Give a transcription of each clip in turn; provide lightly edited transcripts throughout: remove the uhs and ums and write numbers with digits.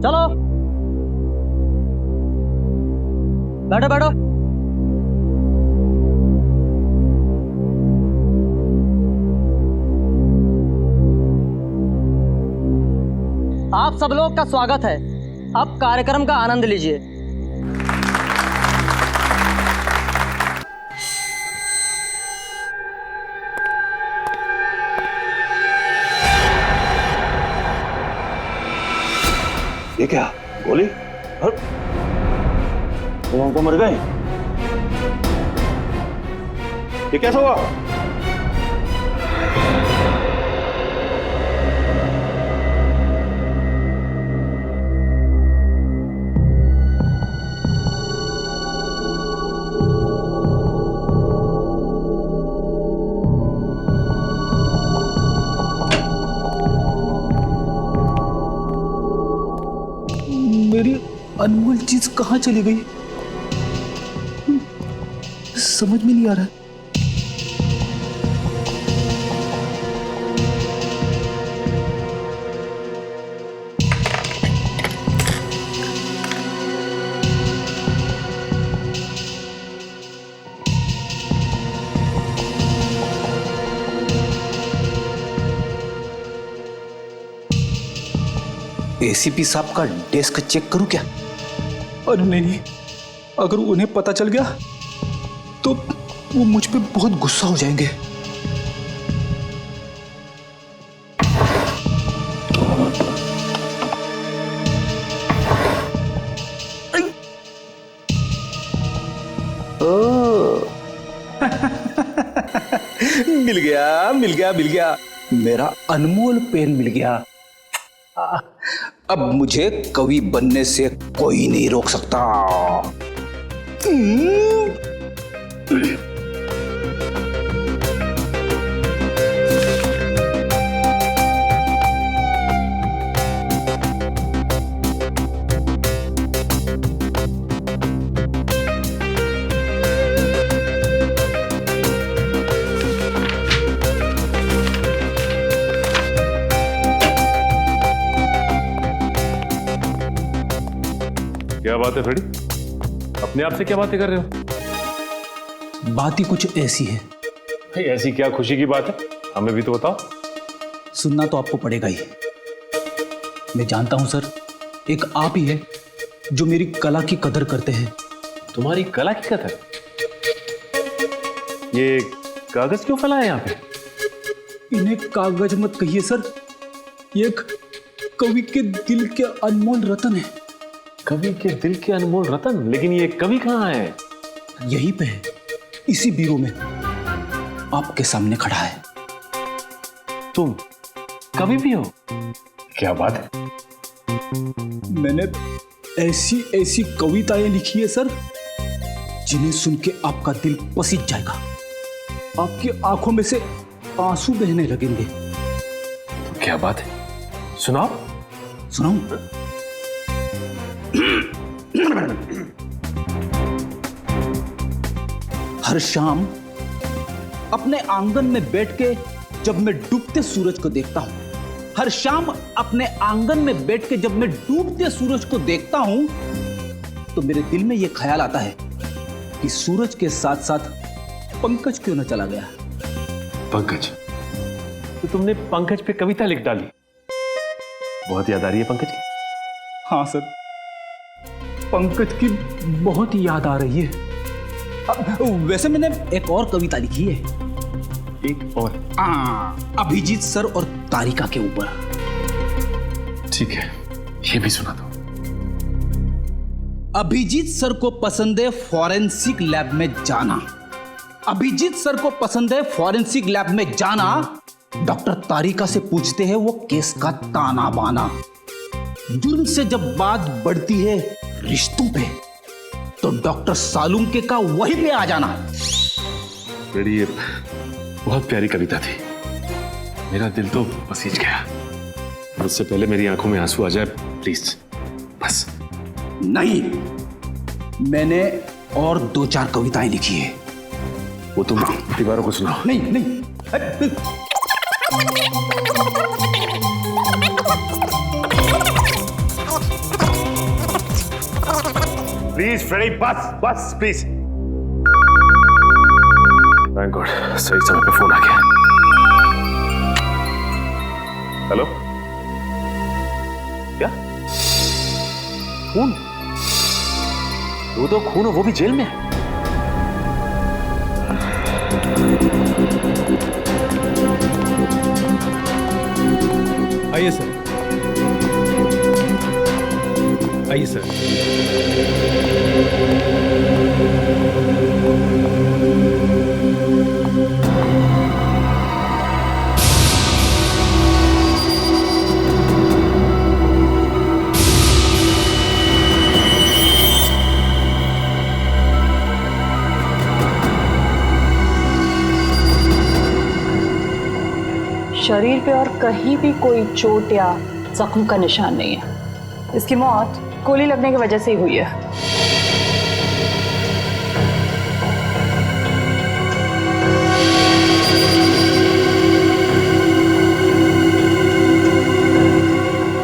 चलो बैठो बैठो। आप सब लोग का स्वागत है। अब कार्यक्रम का आनंद लीजिए। ये क्या गोली? तुम तो मर गए। ये कैसा हुआ? मेरी अनमोल चीज कहाँ चली गई? समझ में नहीं आ रहा। एसीपी साहब का डेस्क चेक करूं क्या? अरे नहीं, अगर उन्हें पता चल गया तो वो मुझ पे बहुत गुस्सा हो जाएंगे। मिल गया मिल गया मिल गया, मेरा अनमोल पेन मिल गया। अब मुझे कवि बनने से कोई नहीं रोक सकता। क्या बात है फ्रेडी? अपने आप से क्या बातें कर रहे हो? बात ही कुछ ऐसी है। भाई ऐसी क्या खुशी की बात है, हमें भी तो बताओ। सुनना तो आपको पड़ेगा ही। मैं जानता हूं सर, एक आप ही है जो मेरी कला की कदर करते हैं। तुम्हारी कला की कदर? ये कागज क्यों फैला है यहाँ पे? इन्हें कागज मत कहिए सर, ये एक कवि के दिल के अनमोल रतन है। कवि के दिल के अनमोल रतन? लेकिन ये कवि कहाँ है? यहीं पे है, इसी बीरो में, आपके सामने खड़ा है। तुम कवि भी हो? क्या बात है। मैंने ऐसी ऐसी कविताएं लिखी है सर, जिन्हें सुन के आपका दिल पसीज जाएगा, आपकी आंखों में से आंसू बहने लगेंगे। तो क्या बात है, सुनाओ। सुनाऊं? हर शाम अपने आंगन में बैठ के जब मैं डूबते सूरज को देखता हूं, हर शाम अपने आंगन में बैठ के जब मैं डूबते सूरज को देखता हूं, तो मेरे दिल में यह ख्याल आता है कि सूरज के साथ साथ पंकज क्यों न चला गया। पंकज? तो तुमने पंकज पे कविता लिख डाली? बहुत याद आ रही है पंकज की? हाँ सर, पंकज की बहुत याद आ रही है। वैसे मैंने एक और कविता लिखी है। एक और? अभिजीत सर और तारिका के ऊपर। ठीक है, ये भी सुना दो। अभिजीत सर को पसंद है फॉरेंसिक लैब में जाना। अभिजीत सर को पसंद है फॉरेंसिक लैब में जाना। डॉक्टर तारिका से पूछते हैं वो केस का ताना बाना। जुर्म से जब बात बढ़ती है रिश्तों पे, तो डॉक्टर सालुंके का वहीं पे आ जाना। बड़ी बहुत प्यारी कविता थी, मेरा दिल तो पसीज गया। उससे पहले मेरी आंखों में आंसू आ जाए प्लीज, बस। नहीं, मैंने और 2-4 कविताएं लिखी है। वो तुम दीवारों को सुनाओ। नहीं नहीं, प्लीज फ्रेडी, बस बस प्लीज। थैंक गॉड, सही समय पे फोन आ गया। हेलो, क्या खून? तो खून, वो भी जेल में? आइए सर, आइए सर। शरीर पे और कहीं भी कोई चोट या जख्म का निशान नहीं है। इसकी मौत गोली लगने की वजह से ही हुई है।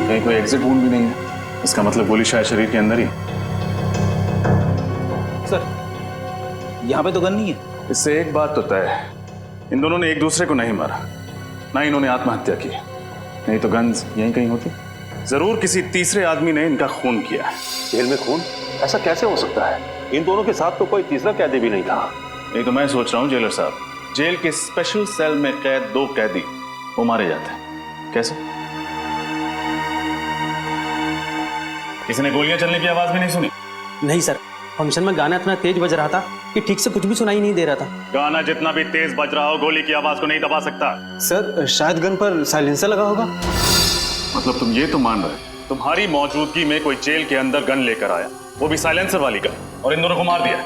कहीं कोई एग्जिट वुंड भी नहीं है, इसका मतलब गोली शायद शरीर के अंदर ही। सर, यहाँ पे तो गन नहीं है। इससे एक बात तो तय है, इन दोनों ने एक दूसरे को नहीं मारा, ना इन्होंने आत्महत्या की, नहीं तो गन्स यहीं कहीं होती। जरूर किसी तीसरे आदमी ने इनका खून किया है। जेल में खून? ऐसा कैसे हो सकता है? इन दोनों के साथ तो कोई तीसरा कैदी भी नहीं था। नहीं तो मैं सोच रहा हूँ जेलर साहब, जेल के स्पेशल सेल में कैद 2 कैदी वो मारे जाते हैं। कैसे? किसी ने गोलियां चलने की आवाज भी नहीं सुनी? नहीं सर, फंक्शन में गाना इतना तेज बज रहा था कि ठीक से कुछ भी सुनाई नहीं दे रहा था। गाना जितना भी तेज बज रहा हो, गोली की आवाज को नहीं दबा सकता। सर, शायद गन पर साइलेंसर लगा होगा। मतलब तुम ये तो मान रहे तुम्हारी मौजूदगी में कोई जेल के अंदर गन लेकर आया, वो भी साइलेंसर वाली गन, और इन दोनों को मार दिया?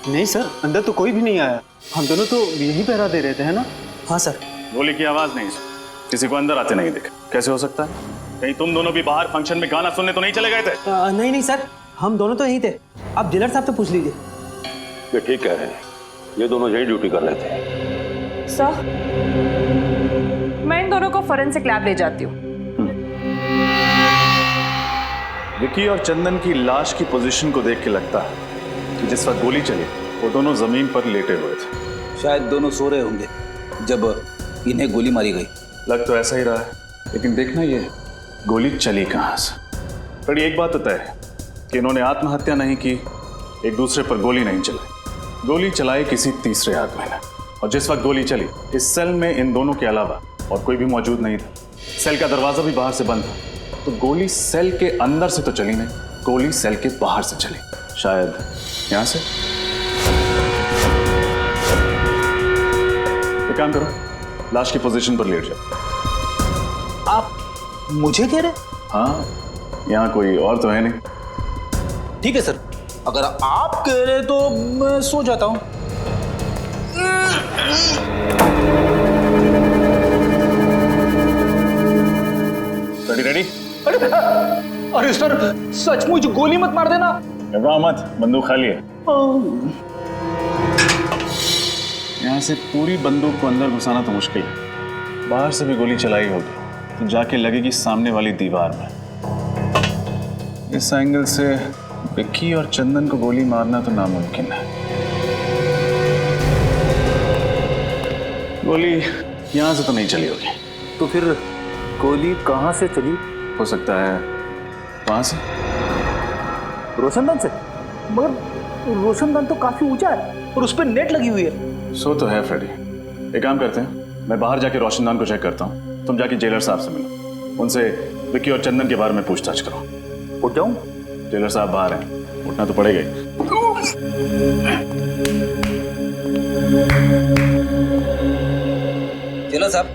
नहीं सर, अंदर तो कोई भी नहीं आया। हम दोनों तो यही पहरा दे रहे थे, है ना? हाँ सर। गोली की आवाज नहीं सुनी, किसी को अंदर आते नहीं देखा। कैसे हो सकता है? कहीं तुम दोनों भी बाहर फंक्शन में गाना सुनने तो नहीं चले गए थे? नहीं सर, हम दोनों तो यहीं थे। आप जेलर साहब से पूछ लीजिए। ये ठीक कह रहे हैं, ये दोनों यही ड्यूटी कर रहे थे। सर, मैं इन दोनों को फोरेंसिक लैब ले जाती हूँ। विकी और चंदन की लाश की पोजीशन को देख के लगता है कि जिस वक्त गोली चली वो दोनों जमीन पर लेटे हुए थे। शायद दोनों सो रहे होंगे जब इन्हें गोली मारी गई। लग तो ऐसा ही रहा है, लेकिन देखना ये गोली चली कहाँ से। बड़ी एक बात तो तय है कि इन्होंने आत्महत्या नहीं की, एक दूसरे पर गोली नहीं चलाई। गोली चलाई किसी तीसरे आदमी ने, और जिस वक्त गोली चली इस सेल में इन दोनों के अलावा और कोई भी मौजूद नहीं था। सेल का दरवाजा भी बाहर से बंद था, तो गोली सेल के अंदर से तो चली नहीं, गोली सेल के बाहर से चली। शायद यहां से। एक काम करो, लाश की पोजीशन पर लेट जाओ। आप मुझे कह रहे? हाँ, यहाँ कोई और तो है नहीं। ठीक है सर, अगर आप कह रहे तो मैं सो जाता हूँ। रेडी? अरे सर, सचमुच गोली मत मार देना। घबराओ मत, बंदूक खाली है। यहाँ से पूरी बंदूक को अंदर घुसाना तो मुश्किल है, बाहर से भी गोली चलाई होगी तो जाके लगेगी सामने वाली दीवार में। इस एंगल से विक्की और चंदन को गोली मारना तो नामुमकिन है। गोली यहाँ से तो नहीं चली होगी। तो फिर गोली कहाँ से चली? हो सकता है वहां से। रोशनदान से? मगर रोशनदान तो काफी ऊंचा है और उस पर नेट लगी हुई है। सो तो है फ्रेडी। एक काम करते हैं, मैं बाहर जाके रोशनदान को चेक करता हूँ, तुम जाके जेलर साहब से मिलो, उनसे विक्की और चंदन के बारे में पूछताछ करो। उठ जाऊं? जेलर साहब बाहर हैं, उठना तो पड़ेगा ही। जेलर साहब,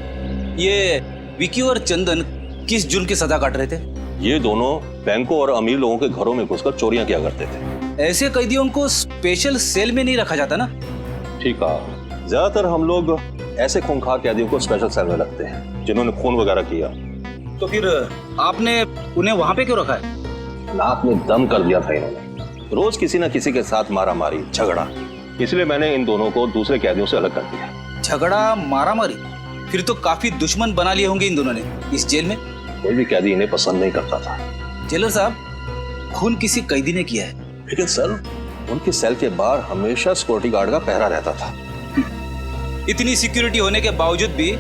ये विकी और चंदन किस जुर्म की सजा काट रहे थे? ये दोनों बैंकों और अमीर लोगों के घरों में घुसकर चोरियां किया करते थे। ऐसे कैदियों को स्पेशल सेल में नहीं रखा जाता ना? ठीक है, ज्यादातर हम लोग ऐसे खूंखार कैदियों को स्पेशल सेल में रखते हैं जिन्होंने खून वगैरह किया। तो फिर आपने उन्हें वहां पे क्यों रखा है? आपने दम कर दिया था इन्होंने, रोज किसी न किसी के साथ मारा मारी झगड़ा, इसलिए मैंने इन दोनों को दूसरे कैदियों से अलग कर दिया। झगड़ा मारा मारी? फिर तो काफी दुश्मन बना लिए होंगे इन दोनों ने इस जेल में। कोई भी कैदी इन्हें पसंद नहीं करता था। जेलर साहब, खून किसी कैदी ने किया है, लेकिन सर उनकी सेल के बाहर हमेशा सिक्योरिटी गार्ड का पहरा रहता था। इतनी सिक्योरिटी होने के बावजूद भी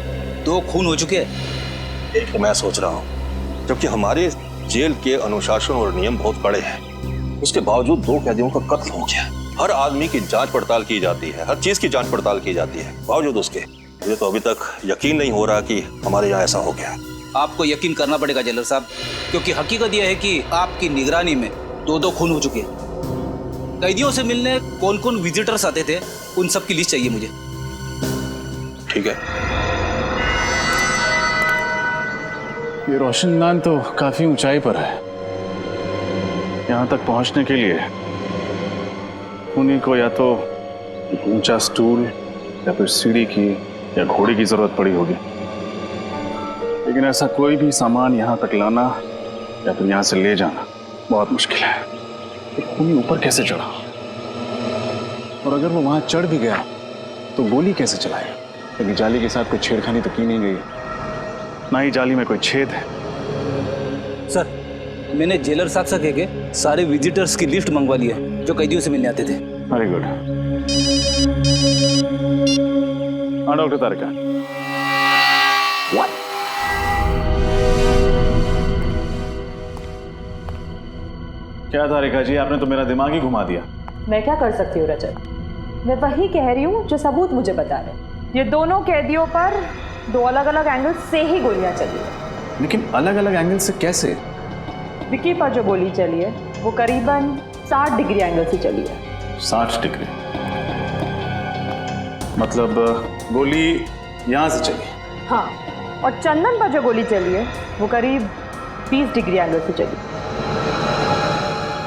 2 खून हो चुके हैं। एक तो मैं सोच रहा हूँ, जबकि हमारे जेल के अनुशासन और नियम बहुत बड़े हैं, उसके बावजूद 2 कैदियों का कत्ल हो गया। हर आदमी की जांच पड़ताल की जाती है, हर चीज की जांच पड़ताल की जाती है, बावजूद उसके मुझे तो अभी तक यकीन नहीं हो रहा कि हमारे यहाँ ऐसा हो गया। आपको यकीन करना पड़ेगा जेलर साहब, क्योंकि हकीकत यह है कि आपकी निगरानी में 2 खून हो चुके हैं। कैदियों से मिलने कौन कौन विजिटर्स आते थे, उन सब की लिस्ट चाहिए मुझे। ठीक है। ये रोशनदान तो काफी ऊंचाई पर है। यहाँ तक पहुंचने के लिए उन्हीं को या तो एक ऊंचा स्टूल या फिर सीढ़ी की या घोड़े की जरूरत पड़ी होगी। लेकिन ऐसा कोई भी सामान यहाँ तक लाना या फिर यहाँ से ले जाना बहुत मुश्किल है। एक खूनी ऊपर कैसे चढ़ा, और अगर वो वहां चढ़ भी गया तो गोली कैसे चलाएगा? क्योंकि जाली के साथ कोई छेड़खानी तो की नहीं गई, ना ही जाली में कोई छेद है। सर, मैंने जेलर साहब से कह के सारे विजिटर्स की लिस्ट मंगवा ली है जो कैदियों से मिलने आते थे। Very good. हाँ डॉक्टर तारिका। क्या तारिका जी, आपने तो मेरा दिमाग ही घुमा दिया। मैं क्या कर सकती हूँ रजत? मैं वही कह रही हूँ जो सबूत मुझे बता रहे। ये दोनों कैदियों पर 2 अलग अलग एंगल से ही गोलियां चली है। लेकिन अलग अलग एंगल से कैसे? विक्की पर जो गोली चली है वो करीबन 60 डिग्री एंगल से चली है। 60 डिग्री मतलब गोली यहां से चली? हाँ, और चंदन पर जो गोली चली है वो करीब 20 डिग्री एंगल से चली।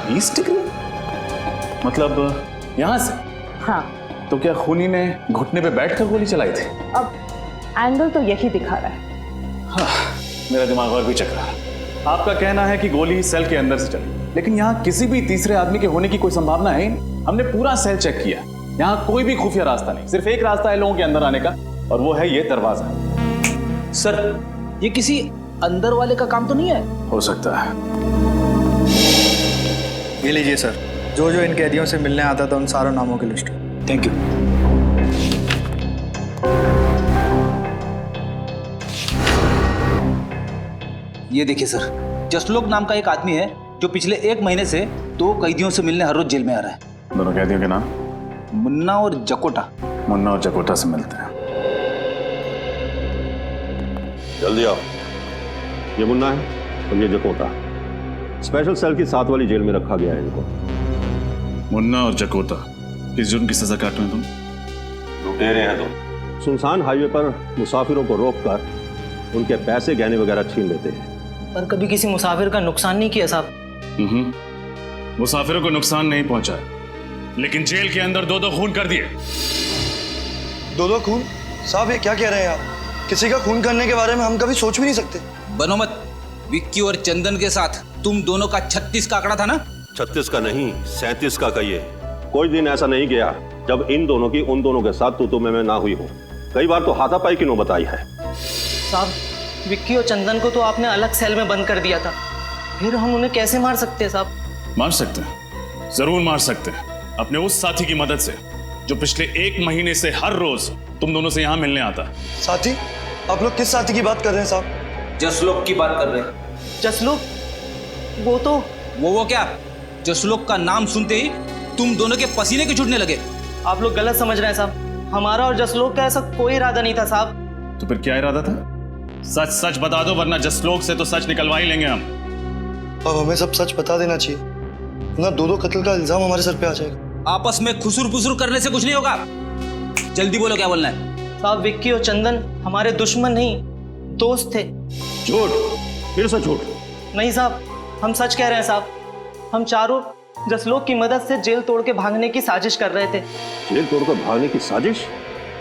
20 डिग्री मतलब यहां से? हाँ। तो क्या खूनी ने घुटने पे बैठकर गोली चलाई थी? अब एंगल तो यही दिखा रहा है। हाँ, मेरा दिमाग और भी चकरा है। आपका कहना है कि गोली सेल के अंदर से चली, लेकिन यहाँ किसी भी तीसरे आदमी के होने की कोई संभावना है? हमने पूरा सेल चेक किया, यहाँ कोई भी खुफिया रास्ता नहीं। सिर्फ एक रास्ता है लोगों के अंदर आने का, और वो है ये दरवाजा। सर, ये किसी अंदर वाले का काम तो नहीं है? हो सकता है। ये लीजिए सर, जो जो इन कैदियों से मिलने आता था उन सारों नामों की लिस्ट। Thank you. ये देखिए सर, जसलोक नाम का एक आदमी है जो पिछले 1 महीने से 2 कैदियों से मिलने हर रोज जेल में आ रहा है। दोनों कैदियों के नाम? मुन्ना और जकोटा। मुन्ना और जकोटा से मिलते हैं। जल्दी आओ। ये मुन्ना है और ये जकोटा। स्पेशल सेल की 7 वाली जेल में रखा गया है इनको। मुन्ना और जकोटा किस जुर्म की सजा काट रहे हैं तुम? लुटेरे हैं तुम। सुनसान हाईवे पर मुसाफिरों को रोककर उनके पैसे गहने वगैरह छीन लेते हैं। पर कभी किसी मुसाफिर का नुकसान नहीं किया साहब? मुसाफिरों को नुकसान नहीं पहुंचा, लेकिन जेल के अंदर 2 खून कर दिए। 2 खून? साहब ये क्या कह रहे हैं आप? किसी का खून करने के बारे में हम कभी सोच भी नहीं सकते। बनो मत। विक्की और चंदन के साथ तुम दोनों का 36 का आंकड़ा था ना? 36 का नहीं, 37 का कहिए। कोई दिन ऐसा नहीं गया जब इन दोनों की उन दोनों के साथ तू मैं ना हुई हो। कई बार तो हाथापाई की नौबत आई है। साहब, विक्की और चंदन को तो आपने अलग सेल में बंद कर दिया था, फिर हम उन्हें कैसे मार सकते हैं साहब? मार सकते हैं, जरूर मार सकते हैं, अपने उस साथी की मदद से जो पिछले 1 महीने से हर रोज तुम दोनों से यहाँ मिलने आता। साथी? आप लोग किस साथी की बात कर रहे हैं साहब? जसलोक की बात कर रहे हैं। जसलोक? वो तो वो क्या? जसलोक का नाम सुनते ही तुम दोनों के पसीने के छूटने लगे। आप लोग गलत समझ रहे हैं साहब। हमारा और जसलोक का ऐसा कोई इरादा नहीं था साहब। तो फिर क्या इरादा था? सच सच बता दो, वरना जसलोक से तो सच निकलवा ही लेंगे हम। अब हमें सब सच बता देना चाहिए, ना 2 कत्ल का इल्जाम हमारे सर पे आ जाएगा। आपस में खुसुर पुसुर करने से कुछ नहीं होगा। जल्दी बोलो, क्या बोलना है? साहब, विक्की और चंदन हमारे दुश्मन नहीं, दोस्त थे। झूठ, फिर से झूठ। नहीं साहब, हम सच कह रहे हैं साहब। हम चारों जसलोक की मदद से जेल तोड़ के भागने की साजिश कर रहे थे। जेल तोड़कर भागने की साजिश?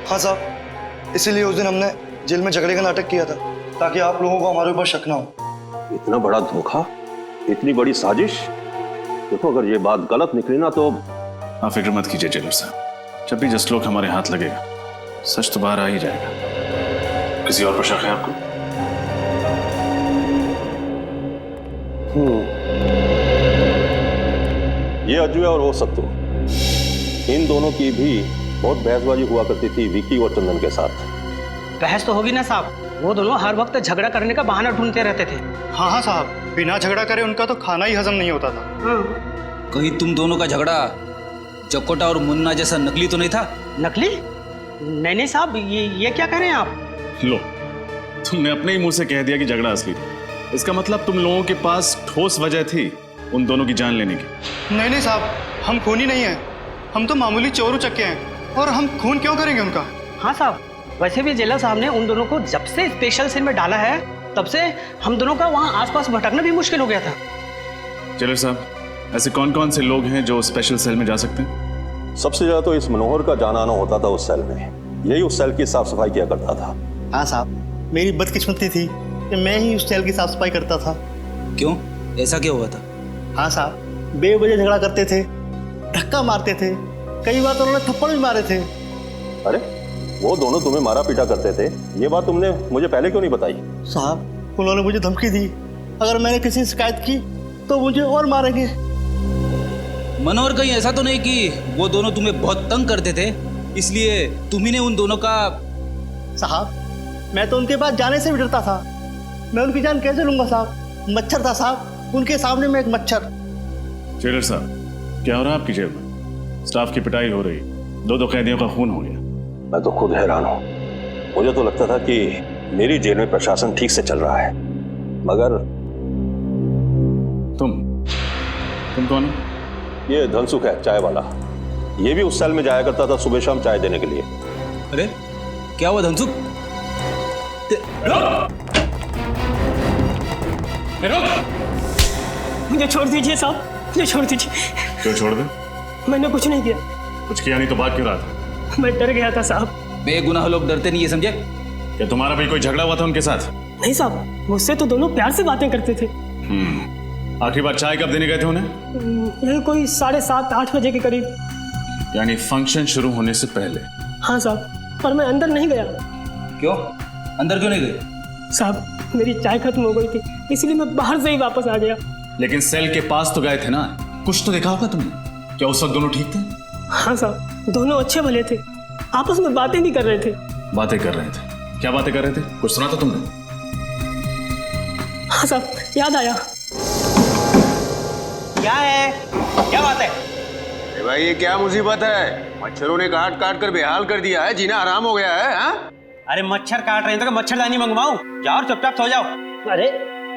हाँ साहब, इसीलिए उस दिन हमने जेल में झगड़े का नाटक किया था, ताकि आप लोगों को हमारे ऊपर शक ना हो। इतना बड़ा धोखा, इतनी बड़ी साजिश। देखो, अगर ये बात गलत निकली ना तो। आप फिक्र मत कीजिए जेलर साहब, जब भी जसलोक हमारे हाथ लगेगा सच तो बाहर आ ही जाएगा। किसी और पर शक है आपको? ये अजय और वो सत्तू, इन दोनों की भी बहुत बहसबाजी हुआ करती थी विक्की और चंदन के साथ। बहस तो होगी ना साहब, वो दोनों हर वक्त झगड़ा करने का बहाना ढूंढते रहते थे। हाँ हाँ साहब, बिना झगड़ा करे उनका तो खाना ही हजम नहीं होता था। कहीं तुम दोनों का झगड़ा जकोटा और मुन्ना जैसा नकली तो नहीं था? नकली? नहीं नहीं साहब, ये क्या कह रहे हैं आप? लो, तुमने अपने ही मुंह से कह दिया कि झगड़ा असली था। इसका मतलब तुम लोगों के पास ठोस वजह थी उन दोनों की जान लेने की। नहीं नहीं साहब, हम खूनी नहीं हैं, हम तो मामूली चोर उचक्के हैं, और हम खून क्यों करेंगे उनका? हाँ साहब, वैसे भी जेलर साहब ने उन दोनों को जब से स्पेशल सेल में डाला है तब से हम दोनों का वहाँ आसपास भटकना भी मुश्किल हो गया था। चलो साहब, ऐसे कौन कौन से लोग हैं जो स्पेशल सेल में जा सकते हैं? सबसे ज्यादा तो इस मनोहर का जाना आना होता था उस सेल में, यही उस सेल की साफ सफाई किया करता था। हाँ साहब, मेरी बदकिस्मती थी कि मैं ही उस सेल की साफ सफाई करता था। क्यों, ऐसा क्या हुआ था? हाँ साहब, बेवजह झगड़ा करते थे, धक्का मारते थे, कई बार तो उन्होंने थप्पड़ भी मारे थे। अरे वो दोनों तुम्हें मारा पीटा करते थे, ये बात तुमने मुझे पहले क्यों नहीं बताई? साहब, उन्होंने मुझे धमकी दी, अगर मैंने किसी से शिकायत की तो मुझे और मारेंगे। मनोहर, कहीं ऐसा तो नहीं कि वो दोनों तुम्हें बहुत तंग करते थे इसलिए तुम्ही ने उन दोनों का? साहब, मैं तो उनके पास जाने से भी डरता था। मैं उनकी जान कैसे लूंगा साहब? मच्छर था साहब, उनके सामने मैं एक मच्छर। जेलर साहब, क्या हो रहा है आपकी जेल में? स्टाफ की पिटाई हो रही, दो कैदियों का खून हो गया। मैं तो खुद हैरान हूं। मुझे तो लगता था कि मेरी जेल में प्रशासन ठीक से चल रहा है, मगर तुम कौन हो? ये धनसुख है, चाय वाला। ये भी उस सेल में जाया करता था सुबह शाम चाय देने के लिए। अरे क्या हुआ धनसुख? मुझे छोड़ दीजिए साहब, मुझे छोड़ दीजिए। क्यों छोड़ दे? मैंने कुछ नहीं किया। कुछ किया नहीं तो बात क्यों रहा था? मैं डर गया था साहब। बेगुनाह लोग डरते नहीं, ये समझे? क्या तुम्हारा भी कोई झगड़ा हुआ था उनके साथ? नहीं साहब, मुझसे तो दोनों प्यार से बातें करते थे। आखिरी बार चाय कब देने गए थे उन्हें? यही कोई 7:30-8 बजे के करीब। यानी फंक्शन शुरू होने से पहले? हाँ साहब, पर मैं अंदर नहीं गया। क्यों, अंदर क्यों नहीं गए? साहब, मेरी चाय खत्म हो गई थी, इसलिए मैं बाहर से ही वापस आ गया। लेकिन सेल के पास तो गए थे ना, कुछ तो देखा होगा तुमने। क्या उस वक्त दोनों ठीक थे? हाँ साहब, दोनों अच्छे भले थे, आपस में बातें भी कर रहे थे। बातें कर रहे थे? क्या बातें कर रहे थे? कुछ सुना था तुमने? हाँ साहब, याद आया। क्या है, क्या बात है? भाई ये क्या मुसीबत है? मच्छरों ने काट काट कर बेहाल कर दिया है, जीना हराम हो गया है। हाँ? अरे मच्छर काट रहे हैं तो मच्छरदानी मंगवाऊं? जाओ और चुपचाप सो जाओ। अरे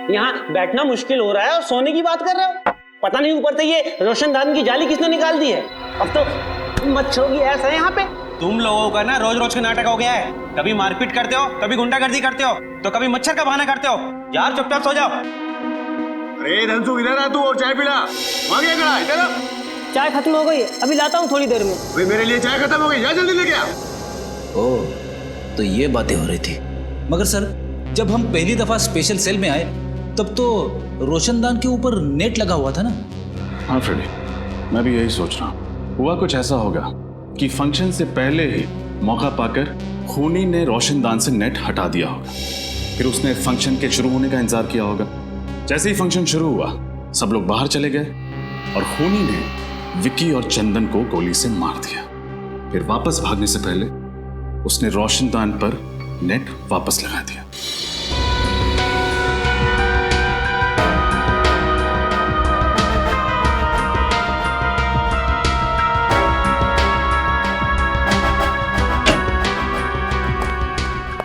यहाँ बैठना मुश्किल हो रहा है और सोने की बात कर रहे हो? पता नहीं ऊपर से ये रोशनदान की जाली किसने निकाल दी है। अब तो मच्छरों की ऐसा है यहाँ पे। तुम लोगों का ना रोज रोज का नाटक हो गया है। कभी मारपीट करते हो, कभी गुंडागर्दी करते हो, तो कभी मच्छर का बहाना करते हो। यार चुपचाप सो जाओ। अरे धनसुख, इधर आ तू और चाय पिला। वहां क्या करा? इधर आ। चाय खत्म हो गई, अभी लाता हूँ थोड़ी देर में। भाई मेरे लिए चाय खत्म हो गई, जा जल्दी लेके आ। ओह, तो ये बातें हो रही थी। मगर सर, जब हम पहली दफा स्पेशल सेल में आए तब तो रोशनदान के ऊपर नेट लगा हुआ था ना? हाँ फ्रेडी, मैं भी यही सोच रहा हूँ। हुआ कुछ ऐसा होगा कि फंक्शन से पहले ही मौका पाकर खूनी ने रोशनदान से नेट हटा दिया होगा। फिर उसने फंक्शन के शुरू होने का इंतजार किया होगा। जैसे ही फंक्शन शुरू हुआ, सब लोग बाहर चले गए और खूनी ने विक्की और चंदन को गोली से मार दिया। फिर वापस भागने से पहले उसने रोशनदान पर नेट वापस लगा दिया।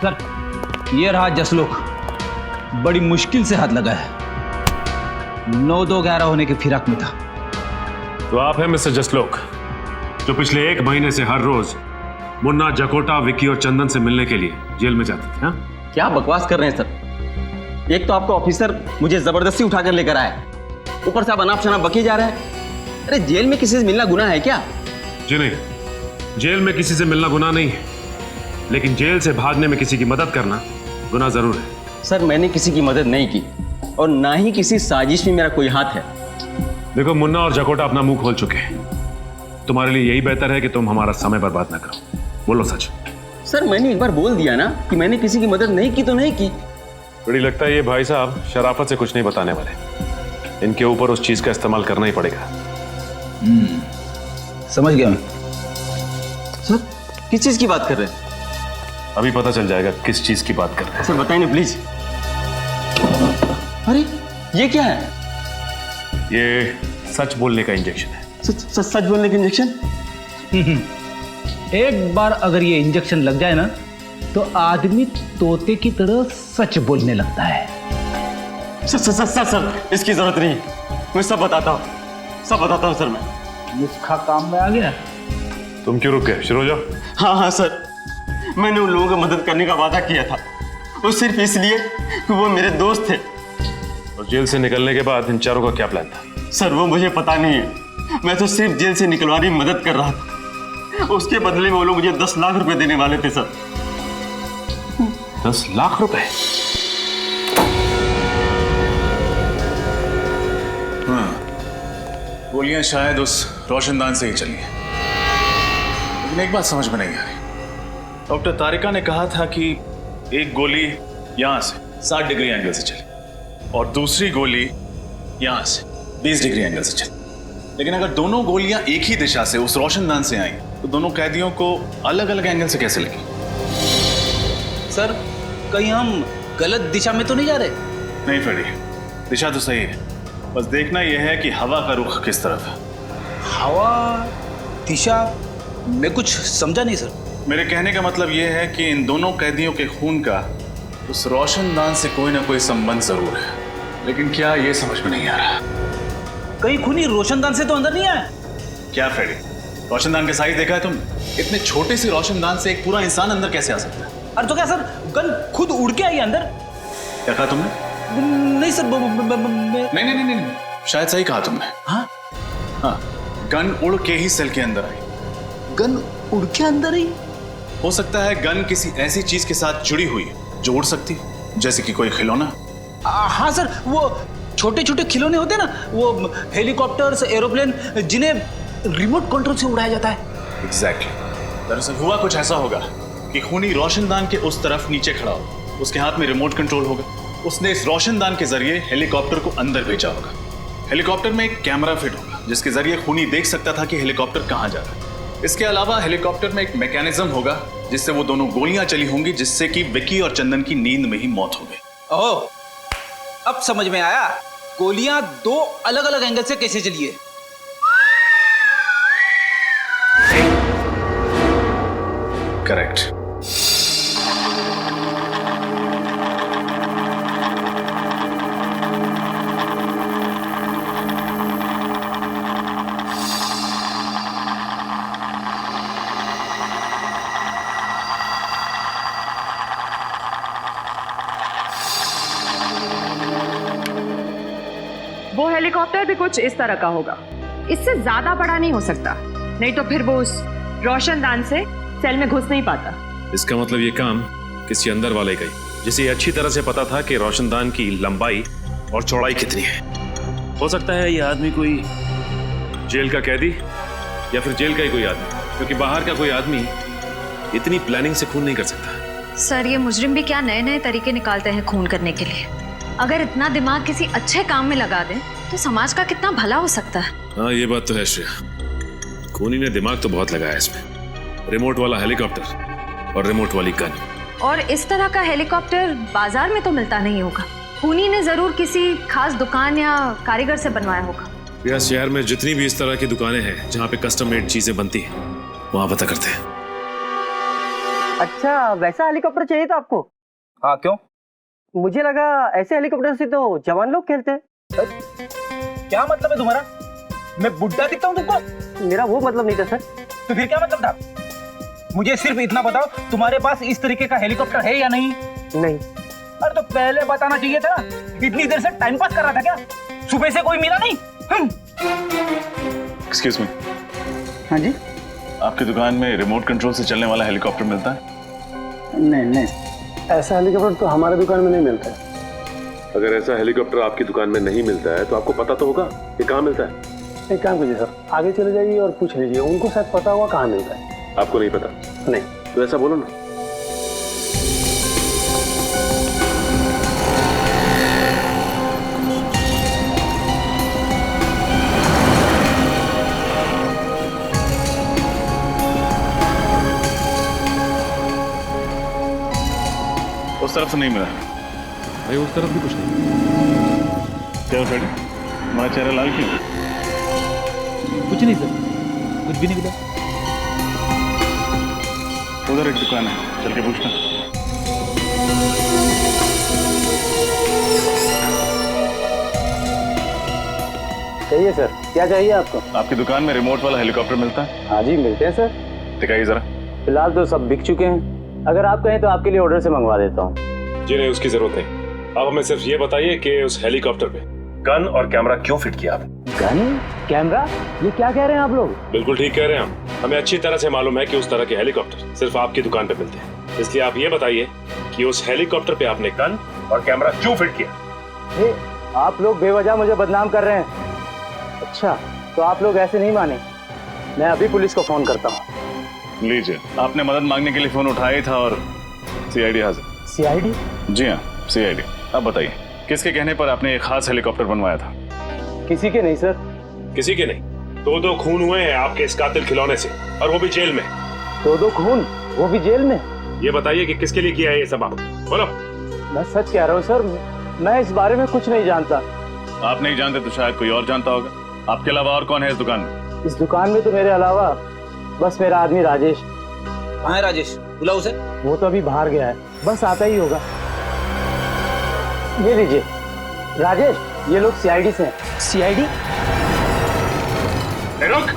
सर, ये रहा जसलोक, बड़ी मुश्किल से हाथ लगा है। 9-2-11 होने के फिराक में था। तो आप हैं मिस्टर जसलोक, जो पिछले 1 महीने से हर रोज मुन्ना, जकोटा, विक्की और चंदन से मिलने के लिए जेल में जाते थे? हाँ? क्या बकवास कर रहे हैं सर? एक तो आपका ऑफिसर मुझे जबरदस्ती उठाकर लेकर आया, ऊपर से आप अनाप शनाप बके जा रहे हैं। अरे जेल में किसी से मिलना गुनाह है क्या? जी नहीं, जेल में किसी से मिलना गुनाह नहीं है, लेकिन जेल से भागने में किसी की मदद करना गुनाह जरूर है। सर, मैंने किसी की मदद नहीं की और ना ही किसी साजिश में मेरा कोई हाथ है। देखो, मुन्ना और जकोटा अपना मुंह खोल चुके हैं। तुम्हारे लिए यही बेहतर है कि तुम हमारा समय बर्बाद ना करो। बोलो सच। सर, मैंने एक बार बोल दिया ना कि मैंने किसी की मदद नहीं की तो नहीं की। बड़ी लगता है ये भाई साहब शराफत से कुछ नहीं बताने वाले। इनके ऊपर उस चीज का इस्तेमाल करना ही पड़ेगा। समझ गया मैं। सर किस चीज की बात कर रहे हैं? अभी पता चल जाएगा किस चीज की बात कर रहे हैं। सर बताइए ना प्लीज। अरे ये क्या है? ये सच बोलने का इंजेक्शन है। सच बोलने का इंजेक्शन? एक बार अगर ये इंजेक्शन लग जाए ना तो आदमी तोते की तरह सच बोलने लगता है। सर इसकी जरूरत नहीं, मैं सब बताता हूँ सर। मैं नुस्खा काम में आ गया। तुम क्यों रुक गए? शुरू हो जाओ। हाँ सर, मैंने उन लोगों की मदद करने का वादा किया था, वो सिर्फ इसलिए कि वो मेरे दोस्त थे। और जेल से निकलने के बाद इन चारों का क्या प्लान था? सर वो मुझे पता नहीं है, मैं तो सिर्फ जेल से निकलवाने में मदद कर रहा था। उसके बदले में वो लोग मुझे 10 लाख रुपए देने वाले थे सर। 10 लाख रुपए? हाँ, गोलियां शायद उस रोशनदान से ही चली हैं। लेकिन एक बात समझ में नहीं आ रही। डॉक्टर तारिका ने कहा था कि एक गोली यहां से 60 डिग्री एंगल से चली और दूसरी गोली यहां से 20 डिग्री एंगल से चली। लेकिन अगर दोनों गोलियां एक ही दिशा से उस रोशनदान से आई तो दोनों कैदियों को अलग अलग एंगल से कैसे लगी? सर कहीं हम गलत दिशा में तो नहीं जा रहे? नहीं फेडी, दिशा तो सही है, बस देखना यह है कि हवा का रुख किस तरफ है। हवा दिशा मैं कुछ समझा नहीं सर। मेरे कहने का मतलब यह है कि इन दोनों कैदियों के खून का उस रोशनदान से कोई ना कोई संबंध जरूर है, लेकिन क्या ये समझ में नहीं आ रहा। कहीं खूनी रोशनदान से तो अंदर नहीं आया? क्या फेडी, रोशनदान का साइज देखा है तुमने? इतने छोटे से रोशनदान से एक पूरा इंसान अंदर कैसे आ सकता है? अरे तो क्या सर गन खुद उड़ के आई अंदर? क्या कहा तुमने? नहीं सर नहीं, शायद सही कहा तुमने। हाँ, गन उड़ के ही सेल के अंदर आई। गन उड़ के अंदर आई? हो सकता है गन किसी ऐसी चीज के साथ जुड़ी हुई जो उड़ सकती, जैसे कि कोई खिलौना। हाँ सर, वो छोटे छोटे खिलौने होते हैं ना, वो हेलीकॉप्टर्स, एरोप्लेन, जिन्हें रिमोट कंट्रोल से उड़ाया जाता है। एग्जैक्टली। दरअसल हुआ कुछ ऐसा होगा कि खूनी रोशनदान के उस तरफ नीचे खड़ा होगा, उसके हाथ में रिमोट कंट्रोल होगा, उसने इस रोशनदान के जरिए हेलीकॉप्टर को अंदर भेजा होगा। हेलीकॉप्टर में एक कैमरा फिट होगा जिसके जरिए खूनी देख सकता था कि हेलीकॉप्टर कहां जा रहा है। इसके अलावा हेलीकॉप्टर में एक मैकेनिज्म होगा जिससे वो दोनों गोलियां चली होंगी, जिससे कि विकी और चंदन की नींद में ही मौत हो गई। ओह, अब समझ में आया गोलियां 2 अलग अलग एंगल से कैसे चली है। करेक्ट। वो हेलीकॉप्टर भी कुछ इस तरह का होगा, इससे ज्यादा बड़ा नहीं हो सकता, नहीं तो फिर वो उस रोशनदान से सेल में घुस नहीं पाता। इसका मतलब ये काम किसी अंदर वाले का ही, जिसे अच्छी तरह से पता था कि रोशनदान की लंबाई और चौड़ाई कितनी है। हो सकता है ये आदमी कोई जेल का कैदी या फिर जेल का ही कोई आदमी, क्योंकि बाहर का कोई आदमी इतनी प्लानिंग से खून नहीं कर सकता। सर ये मुजरिम भी क्या नए नए तरीके निकालते हैं खून करने के लिए। अगर इतना दिमाग किसी अच्छे काम में लगा दें तो समाज का कितना भला हो सकता है। हाँ ये बात तो है श्रेया, खूनी ने दिमाग तो बहुत लगाया इसमें। रिमोट वाला हेलीकॉप्टर और रिमोट वाली गन। और इस तरह का हेलीकॉप्टर बाजार में तो मिलता नहीं होगा, खूनी ने जरूर किसी खास दुकान या कारीगर से बनवाया होगा। या शहर में जितनी भी इस तरह की दुकानें हैं जहाँ पे कस्टम मेड चीजें बनती हैं, वहाँ पता करते हैं। अच्छा, वैसा हेलीकॉप्टर चाहिए था आपको? हाँ क्यों? मुझे लगा ऐसे हेलीकॉप्टर से तो जवान लोग खेलते हैं। क्या मतलब है तुम्हारा? मैं बुड्ढा दिखता हूँ तुमको? मेरा वो मतलब नहीं था सर। तो फिर क्या मतलब था? मुझे सिर्फ इतना बताओ, तुम्हारे पास इस तरीके का हेलीकॉप्टर है या नहीं? नहीं। अरे तो पहले बताना चाहिए था। इतनी देर से टाइम पास कर रहा था क्या? सुबह से कोई मिला नहीं? Excuse me. हाँ जी। आपकी दुकान में रिमोट कंट्रोल से चलने वाला हेलीकॉप्टर मिलता है? नहीं, ऐसा हेलीकॉप्टर तो हमारे दुकान में नहीं मिलता है। अगर ऐसा हेलीकॉप्टर आपकी दुकान में नहीं मिलता है तो आपको पता तो होगा ये कहाँ मिलता है। एक काम कीजिए सर, आगे चले जाइए और पूछ लीजिए, उनको शायद पता होगा कहाँ मिलता है। आपको नहीं पता? नहीं। तो ऐसा बोलो ना। तरफ से नहीं मिला। भाई उस तरफ भी कुछ नहीं। क्या फ्रेडी, हमारा चेहरा लाल क्यों? कुछ नहीं सर, कुछ भी नहीं मिला। उधर एक दुकान है, चल के पूछना। कहिए सर, क्या चाहिए आपको? आपकी दुकान में रिमोट वाला हेलीकॉप्टर मिलता है? हाँ जी मिलते हैं सर। दिखाइए जरा। फिलहाल तो सब बिक चुके हैं, अगर आप कहें तो आपके लिए ऑर्डर से मंगवा देता हूँ। जी नहीं, उसकी जरूरत नहीं। आप हमें सिर्फ ये बताइए कि उस हेलीकॉप्टर पे गन और कैमरा क्यों फिट किया आपने? गन कैमरा, ये क्या कह रहे हैं आप लोग? बिल्कुल ठीक कह रहे हैं हम। हमें अच्छी तरह से मालूम है कि उस तरह के हेलीकॉप्टर सिर्फ आपकी दुकान पे मिलते हैं, इसलिए आप ये बताइए कि उस हेलीकॉप्टर पे आपने गन और कैमरा क्यों फिट किया? आप लोग बेवजह मुझे बदनाम कर रहे हैं। अच्छा, तो आप लोग ऐसे नहीं माने, मैं अभी पुलिस को फोन करता हूँ। लीजिए, आपने मदद मांगने के लिए फोन उठाया ही था और सीआईडी हाजिर। सीआईडी? जी हाँ, सीआईडी। अब बताइए, किसके कहने पर आपने एक खास हेलीकॉप्टर बनवाया था? किसी के नहीं सर। किसी के नहीं? दो खून हुए हैं आपके इस कातिल खिलौने से, और वो भी जेल में। दो खून, वो भी जेल में? ये बताइए कि किसके लिए किया है ये सब आप, बोलो। मैं सच कह रहा हूँ सर, मैं इस बारे में कुछ नहीं जानता। आप नहीं जानते तो शायद कोई और जानता होगा। आपके अलावा और कौन है इस दुकान में? इस दुकान में तो मेरे अलावा बस मेरा आदमी राजेश। कहाँ है राजेश? बुलाओ उसे। वो तो अभी बाहर गया है, बस आता ही होगा। ये लीजिए राजेश, ये लोग सीआईडी से हैं। सीआईडी? रुक।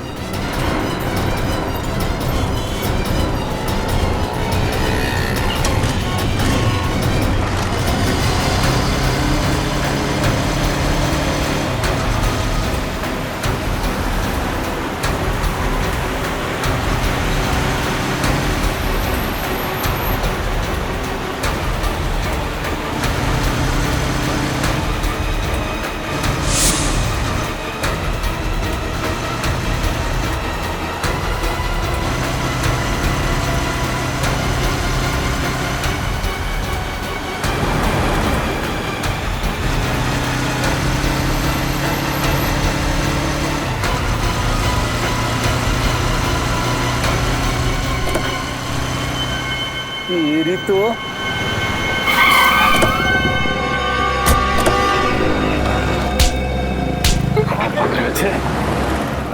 मेरी तो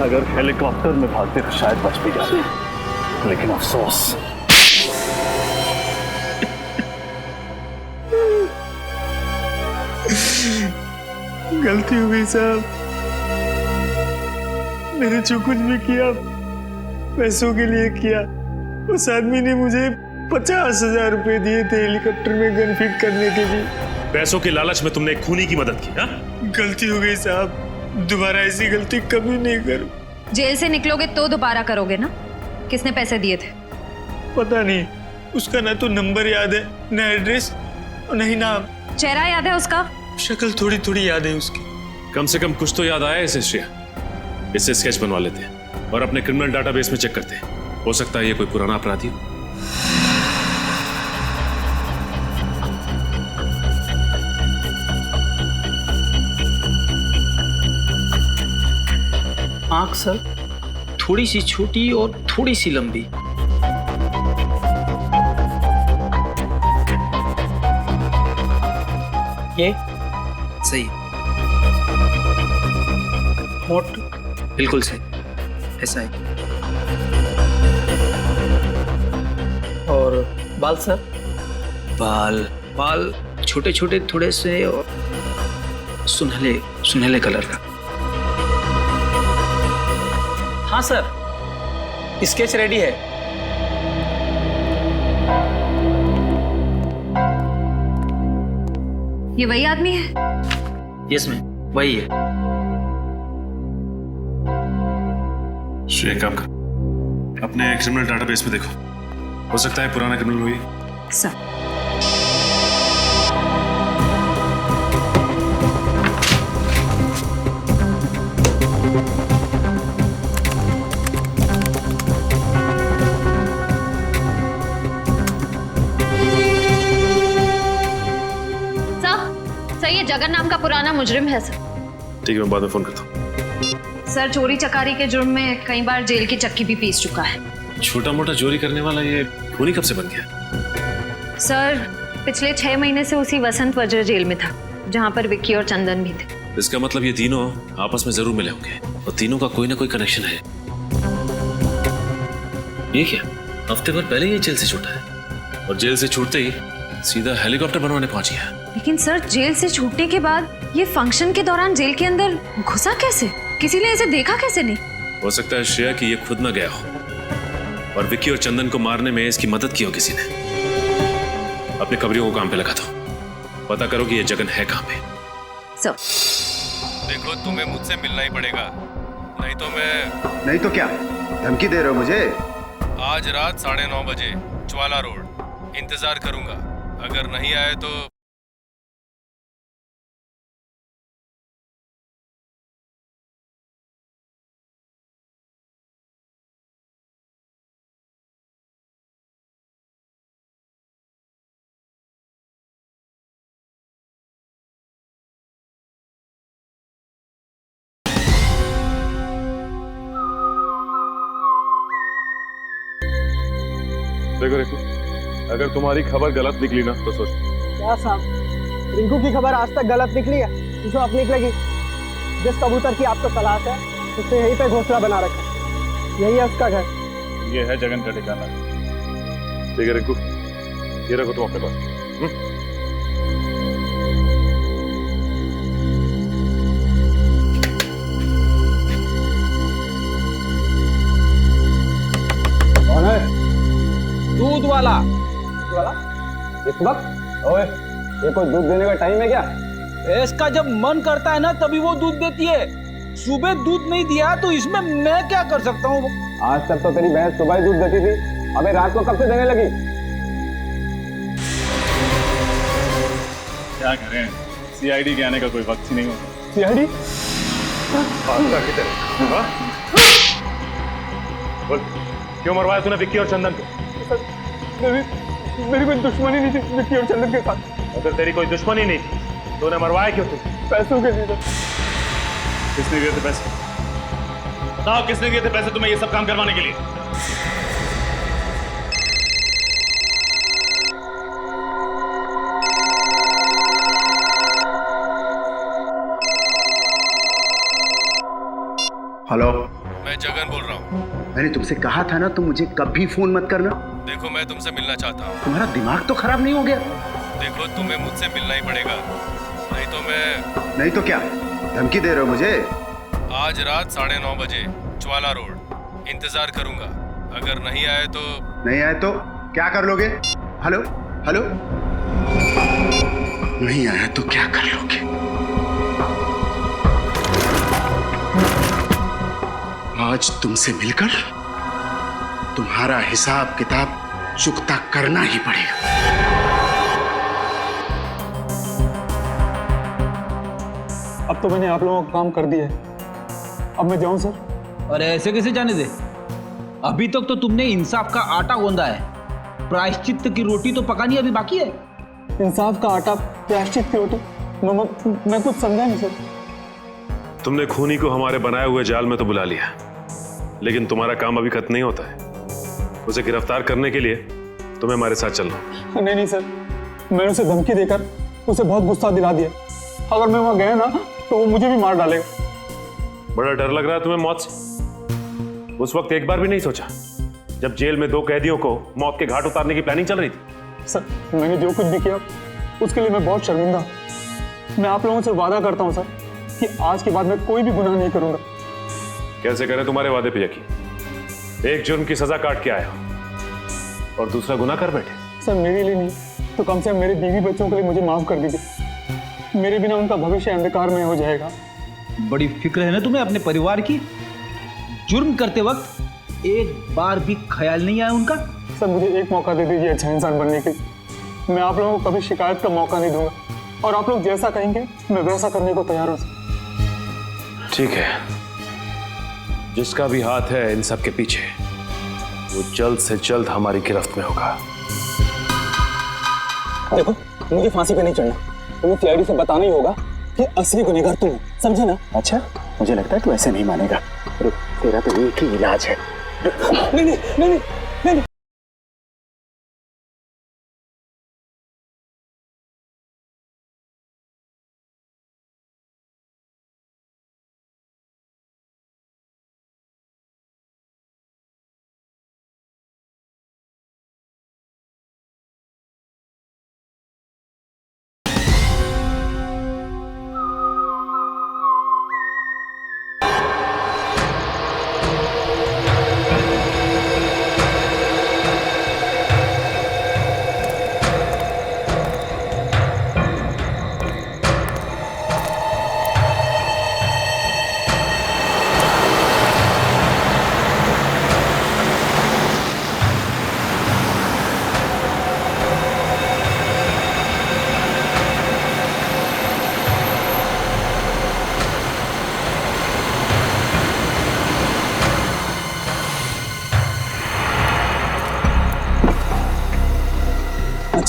अगर हेलीकॉप्टर में भागते तो शायद बच भी जाते, लेकिन अफसोस गलती हो गई साहब, मैंने जो कुछ भी किया पैसों के लिए किया। उस आदमी ने मुझे 50,000 रुपए दिए थे हेलीकॉप्टर में गन फिट करने के लिए। पैसों के लालच में तुमने एक खूनी की मदद की? गलती हो गई साहब, दोबारा ऐसी गलती कभी नहीं करूं। जेल से निकलोगे तो दोबारा करोगे ना? किसने पैसे दिए थे? पता नहीं, उसका ना तो नंबर याद है, ना एड्रेस, और नहीं नाम। चेहरा याद है उसका? शक्ल थोड़ी थोड़ी याद है उसकी। कम से कम कुछ तो याद आया इसे श्रेया। इससे स्केच बनवा लेते हैं और अपने क्रिमिनल डाटाबेस में चेक करते हैं, हो सकता है ये कोई पुराना अपराधी हो। आंख सर थोड़ी सी छोटी और थोड़ी सी लंबी। ये सही, होठ बिल्कुल सही, ऐसा है। और बाल सर? बाल छोटे छोटे थोड़े से और सुनहले सुनहले कलर का। हाँ सर, स्केच रेडी है। ये वही आदमी है? यस मैम, वही है। श्रेया, काम कर, अपने क्रिमिनल डाटाबेस में देखो, हो सकता है पुराना क्रिमिनल हुई। सर ये जगन नाम का पुराना मुजरिम है सर। ठीक है, मैं बाद में फोन करता हूँ। सर चोरी चकारी के जुर्म में कई बार जेल की चक्की भी पीस चुका है। छोटा मोटा चोरी करने वाला ये खूनी कब से बन गया? सर पिछले 6 महीने से उसी वसंत वज्र जेल में था, जहाँ पर विक्की और चंदन भी थे। इसका मतलब ये तीनों आपस में जरूर मिले होंगे और तीनों का कोई ना कोई कनेक्शन है। ये क्या, हफ्ते भर पहले ये जेल से छूटा है और जेल से छूटते ही सीधा हेलीकॉप्टर बनवाने पहुंच गया। लेकिन सर, जेल से छूटने के बाद ये फंक्शन के दौरान जेल के अंदर घुसा कैसे? किसी ने इसे देखा कैसे नहीं? हो सकता है श्रेया कि ये खुद ना गया हो और विक्की और चंदन को मारने में इसकी मदद की हो किसी ने। अपने कबरियों को काम पे लगा दो, पता करो कि ये जगन है कहाँ पे। सर देखो, तुम्हें मुझसे मिलना ही पड़ेगा, नहीं तो क्या धमकी दे रहे हो मुझे? आज रात 9:30 बजे ज्वाला रोड इंतजार करूंगा। अगर नहीं आए तो देखो रिंकू, अगर तुम्हारी खबर गलत निकली ना तो सोच। क्या साहब, रिंकू की खबर आज तक गलत निकली है? जो अब निकलेगी, जिस कबूतर की आपको तलाश है उससे यहीं पे घोंसला बना रखा है, यही है उसका घर। ये है जगन का ठिकाना। ठीक है रिंकू, ये रखो तुम अपने पास। कौन है? दूध वाला। इस वक्त? ओए, ये कोई दूध देने का टाइम है क्या? भैंस का जब मन करता है ना तभी वो दूध देती है। सुबह दूध नहीं दिया तो इसमें मैं क्या कर सकता हूँ? आज तक तो तेरी भैंस सुबह ही दूध देती थी, अबे रात को कब से देने लगी? क्या करें, सीआईडी के आने का कोई वक्त ही नहीं होता। सीआईडी? बोल, क्यों मरवाया तूने विक्की और चंदन को? मेरी कोई दुश्मनी नहीं थी विक्की और चंदन के साथ। अगर तेरी कोई दुश्मनी नहीं थी तो उन्हें मरवाया क्यों तू? पैसों के लिए। किसने दिए थे पैसे? बताओ, किसने दिए थे पैसे तुम्हें ये सब काम करवाने के लिए? हेलो, मैं जगन बोल रहा हूँ। मैंने तुमसे कहा था ना, तुम मुझे कभी फोन मत करना। देखो, मैं तुमसे मिलना चाहता हूँ। तुम्हारा दिमाग तो खराब नहीं हो गया? देखो, तुम्हें मुझसे मिलना ही पड़ेगा, नहीं तो क्या धमकी दे रहे हो मुझे? आज रात 9:30 बजे ज्वाला रोड इंतजार करूंगा। अगर नहीं आए तो क्या कर लोगे? हेलो हेलो, नहीं आया तो क्या कर लोगे? आज तुमसे मिलकर तुम्हारा हिसाब किताब चुकता करना ही पड़ेगा। अब तो मैंने आप लोगों का काम कर दिया है, अब मैं जाऊं सर? अरे ऐसे कैसे जाने दे? अभी तक तो तुमने इंसाफ का आटा गूंदा है, प्रायश्चित की रोटी तो पकानी अभी बाकी है। इंसाफ का आटा, प्रायश्चित की रोटी? मैं कुछ समझा नहीं सर। तुमने खूनी को हमारे बनाए हुए जाल में तो बुला लिया, लेकिन तुम्हारा काम अभी खत्म नहीं होता है। उसे गिरफ्तार करने के लिए तुम्हें हमारे साथ चलना। नहीं सर, मैंने उसे धमकी देकर उसे बहुत गुस्सा दिला दिया। अगर मैं वहां गया ना तो वो मुझे भी मार डालेगा। बड़ा डर लग रहा है तुम्हें मौत से? उस वक्त एक बार भी नहीं सोचा जब जेल में 2 कैदियों को मौत के घाट उतारने की प्लानिंग चल रही थी? सर, मैंने जो कुछ भी किया उसके लिए मैं बहुत शर्मिंदा हूं। मैं आप लोगों से वादा करता हूं सर कि आज के बाद मैं कोई भी गुनाह नहीं करूंगा। कैसे करें तुम्हारे वादे पे यकीन? एक जुर्म की सजा काट के आए हो और दूसरा गुनाह कर बैठे। सर, मेरे लिए नहीं तो कम से कम मेरे बीवी बच्चों के लिए मुझे माफ कर दीजिए। मेरे बिना उनका भविष्य अंधकार में हो जाएगा। बड़ी फिक्र है ना तुम्हें अपने परिवार की? जुर्म करते वक्त एक बार भी ख्याल नहीं आया उनका? सर, मुझे एक मौका दे दीजिए अच्छा इंसान बनने के लिए। मैं आप लोगों को कभी शिकायत का मौका नहीं दूंगा और आप लोग जैसा कहेंगे मैं वैसा करने को तैयार हूं। ठीक है, जिसका भी हाथ है इन सब के पीछे, वो जल्द से जल्द हमारी गिरफ्त में होगा। देखो, मुझे फांसी पे नहीं चढ़ना, तुम्हें सीआईडी से बताना ही होगा कि असली गुनहगार तुम हो, समझे ना? अच्छा, मुझे लगता है तू ऐसे नहीं मानेगा। रुक, तेरा तो एक ही इलाज है। नहीं।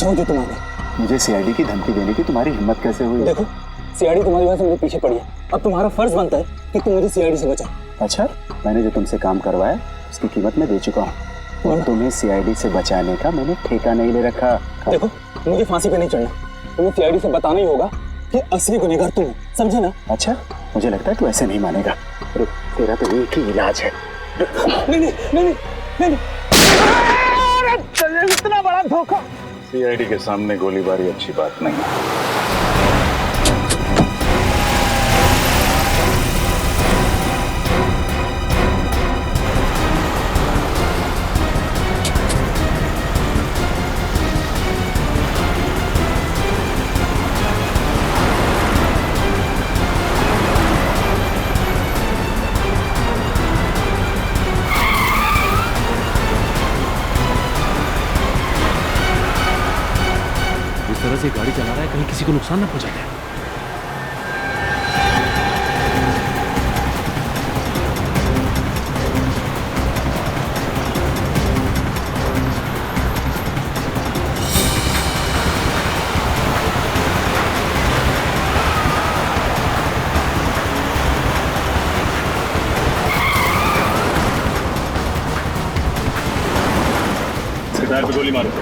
बचाऊं तुम्हारी। मुझे सीआईडी की धमकी देने की तुम्हारी हिम्मत कैसे हुई? देखो सीआईडी तुम्हारी वजह से मेरे पीछे पड़ी है, अब तुम्हारा फर्ज बनता है कि तुम मुझे सीआईडी से बचाओ। अच्छा, मैंने जो तुमसे काम करवाया उसकी कीमत मैं दे चुका हूँ और तुम्हें सीआईडी से बचाने का मैंने ठेका नहीं ले रखा। देखो मुझे फांसी पे नहीं चढ़ना, तुम्हें सीआईडी से बताना ही होगा कि असली गुनहगार तुम हो, समझे ना? अच्छा, मुझे लगता है तू ऐसे नहीं मानेगा। रुक, तेरा तो एक ही इलाज है। नहीं नहीं नहीं नहीं, इतना बड़ा धोखा। सीआईडी के सामने गोलीबारी अच्छी बात नहीं है। तरह से गाड़ी चला रहा है, कहीं किसी को नुकसान ना पहुंचा दे। टायर पे गोली मारो।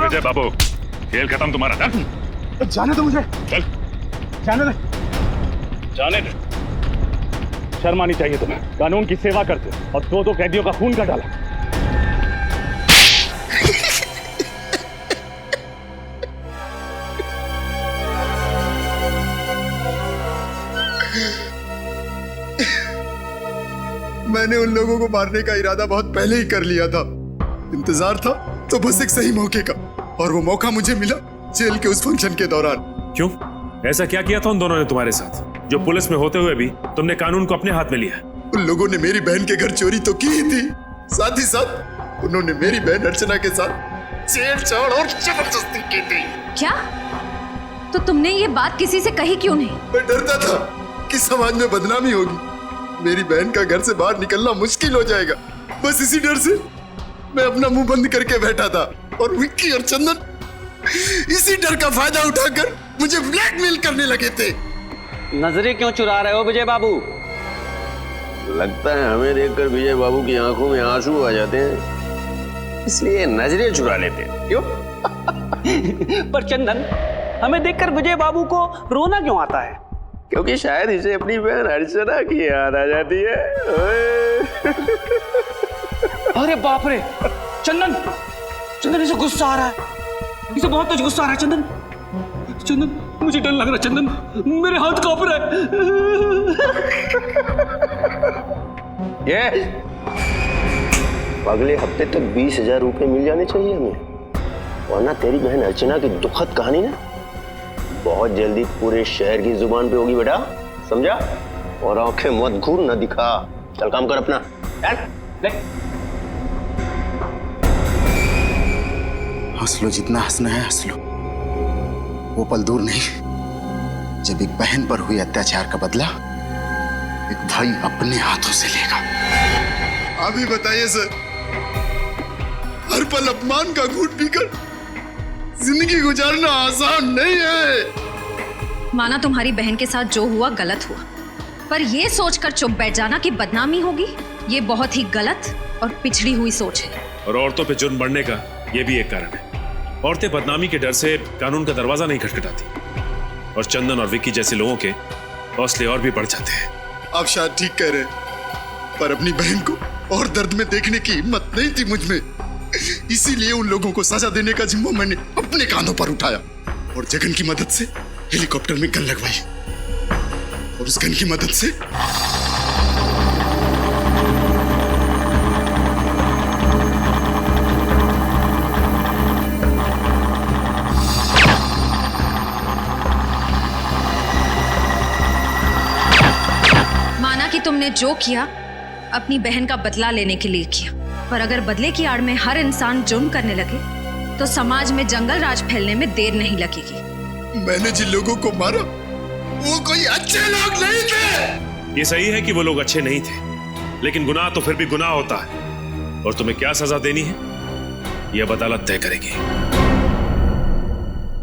विजय बाबू, खेल खत्म तुम्हारा। जाने दो मुझे, चल जाने दे। जाने दे। शर्म आनी चाहिए तुम्हें, कानून की सेवा करते और दो कैदियों का खून का डाला। मैंने उन लोगों को मारने का इरादा बहुत पहले ही कर लिया था। इंतजार था तो बस एक सही मौके का, और वो मौका मुझे मिला जेल के उस फंक्शन के दौरान। क्यों? ऐसा क्या किया था उन दोनों ने तुम्हारे साथ, जो पुलिस में होते हुए भी तुमने कानून को अपने हाथ में लिया? उन लोगों ने मेरी बहन के घर चोरी तो की ही थी, साथ ही साथ उन्होंने मेरी बहन अर्चना के साथ छेड़छाड़ और जबरदस्ती की थी। क्या? तो तुमने ये बात किसी से कही क्यों नहीं? मैं डरता था कि समाज में बदनामी होगी, मेरी बहन का घर से बाहर निकलना मुश्किल हो जाएगा। बस इसी डर से मैं अपना मुंह बंद करके बैठा था, और विक्की और चंदन इसी डर का फायदा उठाकर मुझे ब्लैकमेल करने लगे थे। नजरें क्यों चुरा रहे हो विजय बाबू? लगता है हमें देखकर विजय बाबू की आंखों में आंसू आ जाते हैं, इसलिए नजरें चुरा लेते हैं। क्यों? पर चंदन, हमें देखकर विजय बाबू को रोना क्यों आता है? क्योंकि शायद इसे अपनी बहन अर्चना की याद आ जाती है। अरे बाप रे, चंदन, चंदन इसे गुस्सा आ रहा है, इसे बहुत तेज गुस्सा आ रहा है। चंदन, चंदन, मुझे डर लग रहा है। चंदन, मेरे हाथ कांप रहे हैं। ये अगले हफ्ते तक 20,000 रुपए मिल जाने चाहिए हमें, वरना तेरी बहन अर्चना की दुखद कहानी ना बहुत जल्दी पूरे शहर की जुबान पे होगी बेटा, समझा? और आंखें मत घूर, न दिखा। चल काम कर अपना। ले। हंस लो, जितना हंसना है हंस लो। वो पल दूर नहीं जब एक बहन पर हुए अत्याचार का बदला एक भाई अपने हाथों से लेगा। अभी बताइए सर, हर पल अपमान का घूंट पीकर जिंदगी गुजारना आसान नहीं है। माना तुम्हारी बहन के साथ जो हुआ गलत हुआ, पर ये सोचकर चुप बैठ जाना कि बदनामी होगी, ये बहुत ही गलत और पिछड़ी हुई सोच है। और औरतों पे जुर्म बढ़ने का ये भी एक कारण है। औरतें बदनामी के डर से कानून का दरवाजा नहीं खटखटाती, और चंदन और विक्की जैसे लोगों के हौसले और भी बढ़ जाते हैं। आप शायद ठीक कह रहे हैं, पर अपनी बहन को और दर्द में देखने की हिम्मत नहीं थी मुझ में, इसीलिए उन लोगों को सजा देने का जिम्मा मैंने अपने कांधों पर उठाया, और जगन की मदद से हेलीकॉप्टर में गन लगवाई, और उस गन की मदद से माना कि तुमने जो किया अपनी बहन का बदला लेने के लिए किया, पर अगर बदले की आड़ में हर इंसान जुर्म करने लगे तो समाज में जंगल राज फैलने में देर नहीं लगेगी। मैंने जिन लोगों को मारा वो कोई अच्छे लोग नहीं थे। ये सही है कि वो लोग अच्छे नहीं थे, लेकिन गुनाह तो फिर भी गुनाह होता है, और तुम्हें क्या सजा देनी है यह अब अदालत तय करेगी।